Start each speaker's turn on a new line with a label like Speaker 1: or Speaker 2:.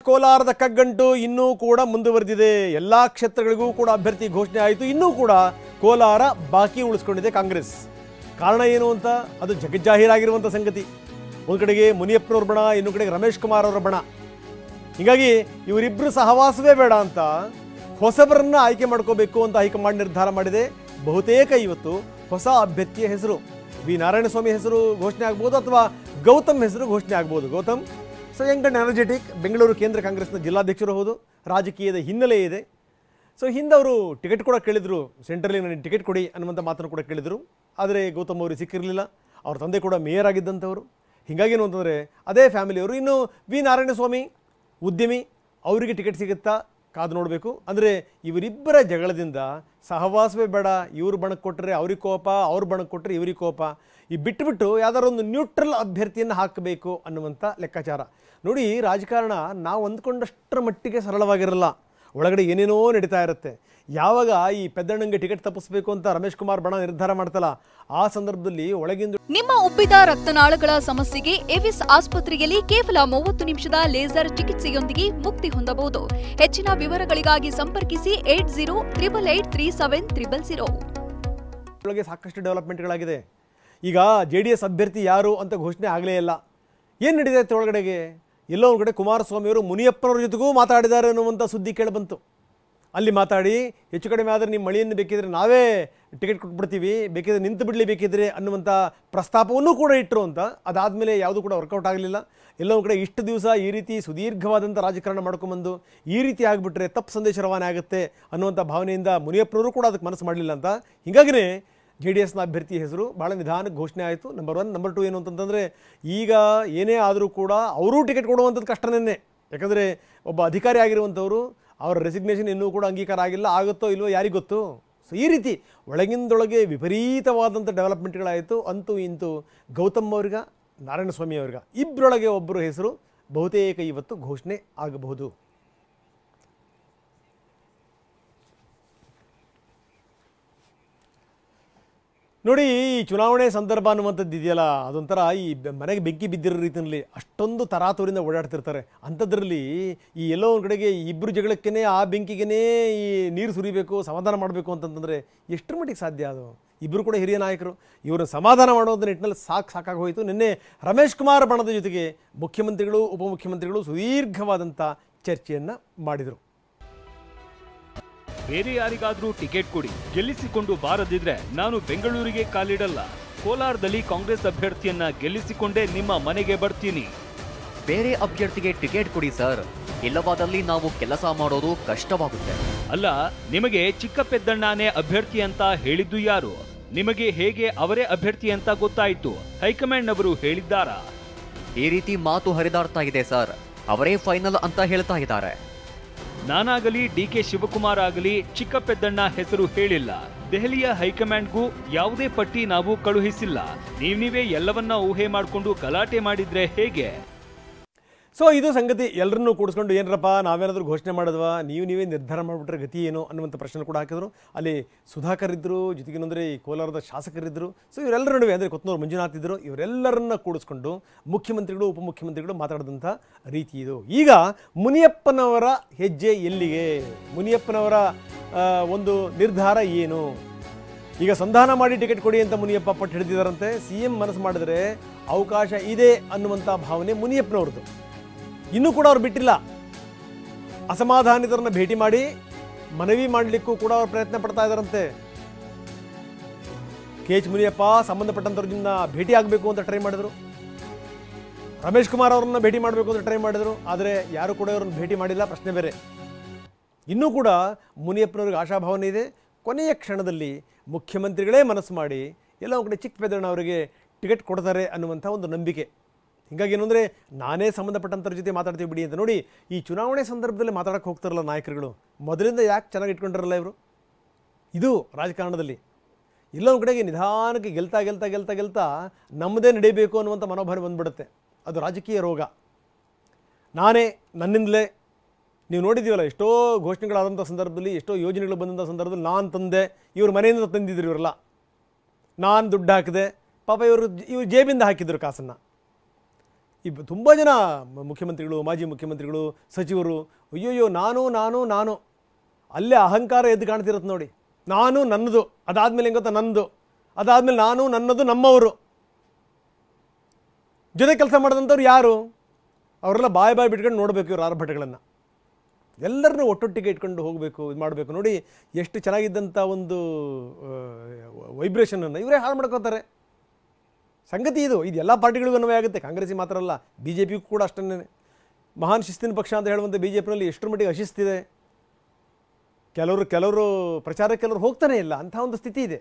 Speaker 1: ಕೋಲಾರದ ಕಗ್ಗಂಟು ಇನ್ನೂ ಕೂಡ ಮುಂದುವರೆದಿದೆ. ಎಲ್ಲ ಕ್ಷೇತ್ರಗಳಿಗೂ ಕೂಡ ಅಭ್ಯರ್ಥಿ ಘೋಷಣೆ ಆಯಿತು. ಇನ್ನೂ ಕೂಡ ಕೋಲಾರ ಬಾಕಿ ಉಳಿಸ್ಕೊಂಡಿದೆ ಕಾಂಗ್ರೆಸ್. ಕಾರಣ ಏನು ಅಂತ ಅದು ಜಗಜ್ಜಾಹೀರಾಗಿರುವಂಥ ಸಂಗತಿ. ಒಂದು ಕಡೆಗೆ ಮುನಿಯಪ್ಪನವ್ರ ಬಣ, ಇನ್ನೊಂದು ಕಡೆಗೆ ರಮೇಶ್ ಕುಮಾರ್ ಅವರ ಬಣ. ಹೀಗಾಗಿ ಇವರಿಬ್ಬರು ಸಹವಾಸವೇ ಬೇಡ ಅಂತ ಹೊಸಬರನ್ನ ಆಯ್ಕೆ ಮಾಡ್ಕೋಬೇಕು ಅಂತ ಹೈಕಮಾಂಡ್ ನಿರ್ಧಾರ ಮಾಡಿದೆ. ಬಹುತೇಕ ಇವತ್ತು ಹೊಸ ಅಭ್ಯರ್ಥಿಯ ಹೆಸರು ವಿ ನಾರಾಯಣಸ್ವಾಮಿ ಹೆಸರು ಘೋಷಣೆ ಆಗ್ಬೋದು ಅಥವಾ ಗೌತಮ್ ಹೆಸರು ಘೋಷಣೆ ಆಗ್ಬೋದು. Gautam Young and energetic, Bengaluru ಕೇಂದ್ರ ಕಾಂಗ್ರೆಸ್ನ ಜಿಲ್ಲಾಧ್ಯಕ್ಷರು ಹೌದು, ರಾಜಕೀಯದ ಹಿನ್ನೆಲೆ ಇದೆ. ಹಿಂದೆ ಅವರು ಟಿಕೆಟ್ ಕೂಡ ಕೇಳಿದರು, ಸೆಂಟ್ರಲಿ ನನಗೆ ಟಿಕೆಟ್ ಕೊಡಿ ಅನ್ನುವಂಥ ಮಾತನ್ನು ಕೂಡ ಕೇಳಿದರು. ಆದರೆ ಗೌತಮ್ ಅವರಿಗೆ ಸಿಕ್ಕಿರಲಿಲ್ಲ. ಅವ್ರ ತಂದೆ ಕೂಡ ಮೇಯರ್ ಆಗಿದ್ದಂಥವ್ರು. ಹೀಗಾಗಿ ಏನು ಅಂತಂದರೆ ಅದೇ ಫ್ಯಾಮಿಲಿಯವರು. ಇನ್ನು ವಿ ನಾರಾಯಣಸ್ವಾಮಿ ಉದ್ಯಮಿ, ಅವರಿಗೆ ಟಿಕೆಟ್ ಸಿಗುತ್ತಾ ಕಾದು ನೋಡಬೇಕು. ಅಂದರೆ ಇವರಿಬ್ಬರ ಜಗಳದಿಂದ ಸಹವಾಸವೇ ಬೇಡ, ಇವ್ರು ಬಣಕ್ಕೆ ಕೊಟ್ಟರೆ ಅವ್ರಿಗೆ ಕೋಪ, ಅವ್ರು ಬಣಕ್ಕೆ ಕೊಟ್ಟರೆ ಇವ್ರಿಗೆ ಕೋಪ, ಈ ಬಿಟ್ಟುಬಿಟ್ಟು ಯಾವ್ದಾದ್ರು ಒಂದು ನ್ಯೂಟ್ರಲ್ ಅಭ್ಯರ್ಥಿಯನ್ನು ಹಾಕಬೇಕು ಅನ್ನುವಂಥ ಲೆಕ್ಕಾಚಾರ. ನೋಡಿ, ರಾಜಕಾರಣ ನಾವು ಅಂದ್ಕೊಂಡಷ್ಟರ ಮಟ್ಟಿಗೆ ಸರಳವಾಗಿರಲ್ಲ. ಒಳಗಡೆ ಏನೇನೋ ನಡೀತಾ ಇರುತ್ತೆ. ಯಾವಾಗ ಈ ಪೆದ್ದಣ್ಣಂಗೆ ಟಿಕೆಟ್ ತಪ್ಪಿಸಬೇಕು ಅಂತ ರಮೇಶ್ ಕುಮಾರ್ ಬಣ ನಿರ್ಧಾರ ಮಾಡ್ತಲ್ಲ, ಆ ಸಂದರ್ಭದಲ್ಲಿ ಒಳಗಿಂದ
Speaker 2: ನಿಮ್ಮ ಉಬ್ಬಿದ ರಕ್ತನಾಳಗಳ ಸಮಸ್ಯೆಗೆ ಎವಿಸ್ ಆಸ್ಪತ್ರೆಯಲ್ಲಿ ಕೇವಲ 30 ನಿಮಿಷದ ಲೇಸರ್ ಚಿಕಿತ್ಸೆಯೊಂದಿಗೆ ಮುಕ್ತಿ ಹೊಂದಬಹುದು. ಹೆಚ್ಚಿನ ವಿವರಗಳಿಗಾಗಿ ಸಂಪರ್ಕಿಸಿ 8088837300.
Speaker 1: ಒಳಗೆ ಸಾಕಷ್ಟು ಡೆವಲಪ್ಮೆಂಟ್ಗಳಾಗಿದೆ. ಈಗ JDS ಅಭ್ಯರ್ಥಿ ಯಾರು ಅಂತ ಘೋಷಣೆ ಆಗಲೇ ಇಲ್ಲ. ಏನು ನಡೀತಾ ಇತ್ತು ಒಳಗಡೆಗೆ? ಎಲ್ಲೋ ಒಂದು ಕಡೆ ಕುಮಾರಸ್ವಾಮಿಯವರು ಮುನಿಯಪ್ಪನವ್ರ ಜೊತೆಗೂ ಮಾತಾಡಿದ್ದಾರೆ ಅನ್ನುವಂಥ ಸುದ್ದಿ ಕೇಳಿಬಂತು. ಅಲ್ಲಿ ಮಾತಾಡಿ ಹೆಚ್ಚು ಕಡಿಮೆ ಆದರೆ ನಿಮ್ಮ ಮಳೆಯನ್ನು ಬೇಕಿದ್ರೆ ನಾವೇ ಟಿಕೆಟ್ ಕೊಟ್ಬಿಡ್ತೀವಿ, ಬೇಕಿದ್ರೆ ನಿಂತು ಬಿಡಲಿ ಬೇಕಿದ್ರೆ ಅನ್ನುವಂಥ ಪ್ರಸ್ತಾಪವನ್ನು ಕೂಡ ಇಟ್ಟರು ಅಂತ. ಅದಾದಮೇಲೆ ಯಾವುದೂ ಕೂಡ ವರ್ಕೌಟ್ ಆಗಲಿಲ್ಲ. ಎಲ್ಲೋ ಒಂದು ಕಡೆ ಇಷ್ಟು ದಿವಸ ಈ ರೀತಿ ಸುದೀರ್ಘವಾದಂಥ ರಾಜಕಾರಣ ಮಾಡ್ಕೊಂಬಂದು ಈ ರೀತಿ ಆಗಿಬಿಟ್ರೆ ತಪ್ಪು ಸಂದೇಶ ರವಾನೆ ಆಗುತ್ತೆ ಅನ್ನುವಂಥ ಭಾವನೆಯಿಂದ ಮುನಿಯಪ್ಪನವರು ಕೂಡ ಅದಕ್ಕೆ ಮನಸ್ಸು ಮಾಡಲಿಲ್ಲ ಅಂತ. ಹೀಗಾಗಿಯೇ JDSನ ಅಭ್ಯರ್ಥಿ ಹೆಸರು ಭಾಳ ನಿಧಾನಕ್ಕೆ ಘೋಷಣೆ ಆಯಿತು. ನಂಬರ್ 1. ನಂಬರ್ 2 ಏನು ಅಂತಂತಂದರೆ, ಈಗ ಏನೇ ಆದರೂ ಕೂಡ ಅವರೂ ಟಿಕೆಟ್ ಕೊಡುವಂಥದ್ದು ಕಷ್ಟನೇ. ಯಾಕಂದರೆ ಒಬ್ಬ ಅಧಿಕಾರಿ ಆಗಿರುವಂಥವರು, ಅವರ ರೆಸಿಗ್ನೇಷನ್ ಇನ್ನೂ ಕೂಡ ಅಂಗೀಕಾರ ಆಗಿಲ್ಲ. ಆಗುತ್ತೋ ಇಲ್ವೋ ಯಾರಿಗೆ ಗೊತ್ತು. ಈ ರೀತಿ ಒಳಗಿಂದೊಳಗೆ ವಿಪರೀತವಾದಂಥ ಡೆವಲಪ್ಮೆಂಟ್ಗಳಾಯಿತು. ಅಂತೂ ಇಂತೂ ಗೌತಮ್ ಅವ್ರಿಗೆ, ನಾರಾಯಣಸ್ವಾಮಿ ಅವ್ರಿಗೆ ಇಬ್ಬರೊಳಗೆ ಒಬ್ಬರು ಹೆಸರು ಬಹುತೇಕ ಇವತ್ತು ಘೋಷಣೆ ಆಗಬಹುದು. ನೋಡಿ, ಈ ಚುನಾವಣೆ ಸಂದರ್ಭ ಅನ್ನುವಂಥದ್ದು ಇದೆಯಲ್ಲ, ಅದೊಂಥರ ಈ ಮನೆಗೆ ಬೆಂಕಿ ಬಿದ್ದಿರೋ ರೀತಿಯಲ್ಲಿ ಅಷ್ಟೊಂದು ತರಾತುರಿಯಿಂದ ಓಡಾಡ್ತಿರ್ತಾರೆ. ಅಂಥದ್ರಲ್ಲಿ ಈ ಎಲ್ಲೋ ಒಂದು ಕಡೆಗೆ ಇಬ್ಬರು ಜಗಳಕ್ಕೇ ಆ ಬೆಂಕಿಗೇ ಈ ನೀರು ಸುರಿಬೇಕು, ಸಮಾಧಾನ ಮಾಡಬೇಕು ಅಂತಂತಂದರೆ ಎಷ್ಟರ ಮಟ್ಟಿಗೆ ಸಾಧ್ಯ ಅದು? ಇಬ್ಬರು ಕೂಡ ಹಿರಿಯ ನಾಯಕರು. ಇವರು ಸಮಾಧಾನ ಮಾಡೋದ್ರ ನಿಟ್ಟಿನಲ್ಲಿ ಸಾಕಾಗಿ ಹೋಯಿತು. ನಿನ್ನೆ ರಮೇಶ್ ಕುಮಾರ್ ಬಣದ ಜೊತೆಗೆ ಮುಖ್ಯಮಂತ್ರಿಗಳು, ಉಪಮುಖ್ಯಮಂತ್ರಿಗಳು ಸುದೀರ್ಘವಾದಂಥ ಚರ್ಚೆಯನ್ನು ಮಾಡಿದರು.
Speaker 3: ಬೇರೆ ಯಾರಿಗಾದ್ರೂ ಟಿಕೆಟ್ ಕೊಡಿ, ಗೆಲ್ಲಿಸಿಕೊಂಡು ಬಾರದಿದ್ರೆ ನಾನು ಬೆಂಗಳೂರಿಗೆ ಕಾಲಿಡಲ್ಲ. ಕೋಲಾರದಲ್ಲಿ ಕಾಂಗ್ರೆಸ್ ಅಭ್ಯರ್ಥಿಯನ್ನ ಗೆಲ್ಲಿಸಿಕೊಂಡೇ ನಿಮ್ಮ ಮನೆಗೆ ಬರ್ತೀನಿ.
Speaker 4: ಬೇರೆ ಅಭ್ಯರ್ಥಿಗೆ ಟಿಕೆಟ್ ಕೊಡಿ ಸರ್, ಇಲ್ಲವಾದಲ್ಲಿ ನಾವು ಕೆಲಸ ಮಾಡೋದು ಕಷ್ಟವಾಗುತ್ತೆ.
Speaker 3: ಅಲ್ಲ, ನಿಮಗೆ ಚಿಕ್ಕ ಪೆದ್ದಣ್ಣನೇ ಅಭ್ಯರ್ಥಿ ಅಂತ ಹೇಳಿದ್ದು ಯಾರು? ನಿಮಗೆ ಹೇಗೆ ಅವರೇ ಅಭ್ಯರ್ಥಿ ಅಂತ ಗೊತ್ತಾಯ್ತು? ಹೈಕಮಾಂಡ್ ಅವರು ಹೇಳಿದ್ದಾರಾ?
Speaker 4: ಈ ರೀತಿ ಮಾತು ಹರಿದಾಡ್ತಾ ಇದೆ ಸರ್. ಅವರೇ ಫೈನಲ್ ಅಂತ ಹೇಳ್ತಾ ಇದ್ದಾರೆ.
Speaker 3: ನಾನಾಗಲಿ DK ಶಿವಕುಮಾರ್ ಆಗಲಿ ಚಿಕ್ಕ ಪೆದ್ದಣ್ಣ ಹೆಸರು ಹೇಳಿಲ್ಲ. ದೆಹಲಿಯ ಹೈಕಮಾಂಡ್ಗೂ ಯಾವುದೇ ಪಟ್ಟಿ ನಾವು ಕಳುಹಿಸಿಲ್ಲ. ನೀವೇ ಎಲ್ಲವನ್ನ ಊಹೆ ಮಾಡಿಕೊಂಡು ಗಲಾಟೆ ಮಾಡಿದ್ರೆ ಹೇಗೆ?
Speaker 1: ಇದು ಸಂಗತಿ. ಎಲ್ಲರನ್ನೂ ಕೂಡಿಸ್ಕೊಂಡು ಏನರಪ್ಪ ನಾವೇನಾದರೂ ಘೋಷಣೆ ಮಾಡಿದ್ವಾ, ನೀವೇ ನಿರ್ಧಾರ ಮಾಡಿಬಿಟ್ರೆ ಗತಿ ಏನು ಅನ್ನುವಂಥ ಪ್ರಶ್ನೆ ಕೂಡ ಹಾಕಿದ್ರು. ಅಲ್ಲಿ ಸುಧಾಕರ್ ಇದ್ದರು, ಜೊತೆಗೇನೆಂದರೆ ಈ ಕೋಲಾರದ ಶಾಸಕರಿದ್ದರು. ಇವರೆಲ್ಲರ ನಡುವೆ ಅಂದರೆ ಕೊತ್ತನೂರು ಮಂಜುನಾಥ್ ಇದ್ದರು. ಇವರೆಲ್ಲರನ್ನ ಕೂಡಿಸ್ಕೊಂಡು ಮುಖ್ಯಮಂತ್ರಿಗಳು, ಉಪಮುಖ್ಯಮಂತ್ರಿಗಳು ಮಾತಾಡಿದಂಥ ರೀತಿ ಇದು. ಈಗ ಮುನಿಯಪ್ಪನವರ ಹೆಜ್ಜೆ ಎಲ್ಲಿಗೆ? ಮುನಿಯಪ್ಪನವರ ಒಂದು ನಿರ್ಧಾರ ಏನು? ಈಗ ಸಂಧಾನ ಮಾಡಿ ಟಿಕೆಟ್ ಕೊಡಿ ಅಂತ ಮುನಿಯಪ್ಪ ಪಟ್ಟು ಹಿಡಿದಿದ್ದಾರಂತೆ. CM ಮನಸ್ಸು ಮಾಡಿದರೆ ಅವಕಾಶ ಇದೆ ಅನ್ನುವಂಥ ಭಾವನೆ ಮುನಿಯಪ್ಪನವ್ರದ್ದು. ಇನ್ನೂ ಕೂಡ ಅವ್ರು ಬಿಟ್ಟಿಲ್ಲ. ಅಸಮಾಧಾನಿತರನ್ನ ಭೇಟಿ ಮಾಡಿ ಮನವಿ ಮಾಡಲಿಕ್ಕೂ ಕೂಡ ಅವ್ರು ಪ್ರಯತ್ನ ಪಡ್ತಾ ಇದ್ದಾರಂತೆ. KH ಮುನಿಯಪ್ಪ ಸಂಬಂಧಪಟ್ಟಂಥವ್ರನ್ನ ಭೇಟಿ ಆಗಬೇಕು ಅಂತ ಟ್ರೈ ಮಾಡಿದ್ರು. ರಮೇಶ್ ಕುಮಾರ್ ಅವ್ರನ್ನ ಭೇಟಿ ಮಾಡಬೇಕು ಅಂತ ಟ್ರೈ ಮಾಡಿದ್ರು. ಆದರೆ ಯಾರು ಕೂಡ ಅವ್ರನ್ನ ಭೇಟಿ ಮಾಡಿಲ್ಲ. ಪ್ರಶ್ನೆ ಬೇರೆ. ಇನ್ನೂ ಕೂಡ ಮುನಿಯಪ್ಪನವ್ರಿಗೆ ಆಶಾಭಾವನೆ ಇದೆ. ಕೊನೆಯ ಕ್ಷಣದಲ್ಲಿ ಮುಖ್ಯಮಂತ್ರಿಗಳೇ ಮನಸ್ಸು ಮಾಡಿ ಎಲ್ಲ ಒಂದು ಕಡೆ ಚಿಕ್ಕ ಪೆದ್ದಣ್ಣ ಅವರಿಗೆ ಟಿಕೆಟ್ ಕೊಡ್ತಾರೆ ಅನ್ನುವಂಥ ಒಂದು ನಂಬಿಕೆ. ಹೀಗಾಗಿ ಏನು ಅಂದರೆ, ನಾನೇ ಸಂಬಂಧಪಟ್ಟಂಥವ್ರ ಜೊತೆ ಮಾತಾಡ್ತೀವಿ ಬಿಡಿ ಅಂತ. ನೋಡಿ, ಈ ಚುನಾವಣೆ ಸಂದರ್ಭದಲ್ಲಿ ಮಾತಾಡೋಕ್ಕೆ ಹೋಗ್ತಾರಲ್ಲ ನಾಯಕರುಗಳು, ಮೊದಲಿಂದ ಯಾಕೆ ಚೆನ್ನಾಗಿ ಇಟ್ಕೊಂಡಿರಲ್ಲ ಇವರು? ಇದು ರಾಜಕಾರಣದಲ್ಲಿ ಎಲ್ಲ ಒಂದು ಕಡೆಗೆ ನಿಧಾನಕ್ಕೆ ಗೆಲ್ತಾ ನಮ್ಮದೇ ನಡೀಬೇಕು ಅನ್ನುವಂಥ ಮನೋಭಾವನೆ ಬಂದುಬಿಡುತ್ತೆ. ಅದು ರಾಜಕೀಯ ರೋಗ. ನಾನೇ, ನನ್ನಿಂದಲೇ. ನೀವು ನೋಡಿದ್ದೀವಲ್ಲ, ಎಷ್ಟೋ ಘೋಷಣೆಗಳಾದಂಥ ಸಂದರ್ಭದಲ್ಲಿ, ಎಷ್ಟೋ ಯೋಜನೆಗಳು ಬಂದಂಥ ಸಂದರ್ಭದಲ್ಲಿ ನಾನು ತಂದೆ, ಇವ್ರ ಮನೆಯಿಂದ ತಂದಿದ್ರು ಇವರೆಲ್ಲ, ನಾನು ದುಡ್ಡು ಹಾಕಿದೆ, ಪಾಪ ಇವರು ಜೇಬಿಂದ ಹಾಕಿದ್ರು ಕಾಸನ್ನು. ತುಂಬ ಜನ ಮುಖ್ಯಮಂತ್ರಿಗಳು, ಮಾಜಿ ಮುಖ್ಯಮಂತ್ರಿಗಳು, ಸಚಿವರು ಅಯ್ಯೋಯ್ಯೋ ನಾನು ಅಲ್ಲೇ ಅಹಂಕಾರ ಎದ್ದು ಕಾಣ್ತಿರುತ್ತೆ ನೋಡಿ. ನಾನು ನನ್ನದು, ಅದಾದಮೇಲೆ ಹೆಂಗೆ ಗೊತ್ತಾ, ನನ್ನದು, ಅದಾದಮೇಲೆ ನಾನು ನನ್ನದು ನಮ್ಮವರು. ಜೊತೆ ಕೆಲಸ ಮಾಡಿದಂಥವ್ರು ಯಾರು? ಅವರೆಲ್ಲ ಬಾಯಿ ಬಿಟ್ಕೊಂಡು ನೋಡಬೇಕು ಇವ್ರ ಆರ್ಭಟಗಳನ್ನು. ಎಲ್ಲರನ್ನೂ ಒಟ್ಟೊಟ್ಟಿಗೆ ಇಟ್ಕೊಂಡು ಹೋಗಬೇಕು, ಇದು ಮಾಡಬೇಕು. ನೋಡಿ ಎಷ್ಟು ಚೆನ್ನಾಗಿದ್ದಂಥ ಒಂದು ವೈಬ್ರೇಷನನ್ನು ಇವರೇ ಹಾಳು ಮಾಡ್ಕೋತಾರೆ. ಸಂಗತಿ ಇದು ಎಲ್ಲ ಪಾರ್ಟಿಗಳಿಗೂ ಅನ್ವಯ ಆಗುತ್ತೆ, ಕಾಂಗ್ರೆಸ್ಸಿಗೆ ಮಾತ್ರ ಅಲ್ಲ, ಬಿ ಜೆ ಪಿಗೂ ಕೂಡ ಅಷ್ಟನ್ನೇ. ಮಹಾನ್ ಶಿಸ್ತಿನ ಪಕ್ಷ ಅಂತ ಹೇಳುವಂಥ ಬಿ ಜೆ ಪಿನಲ್ಲಿ ಎಷ್ಟರ ಮಟ್ಟಿಗೆ ಅಶಿಸ್ತಿದೆ. ಕೆಲವರು ಪ್ರಚಾರಕ್ಕೆ ಹೋಗ್ತಾನೆ ಇಲ್ಲ, ಅಂಥ ಒಂದು ಸ್ಥಿತಿ ಇದೆ.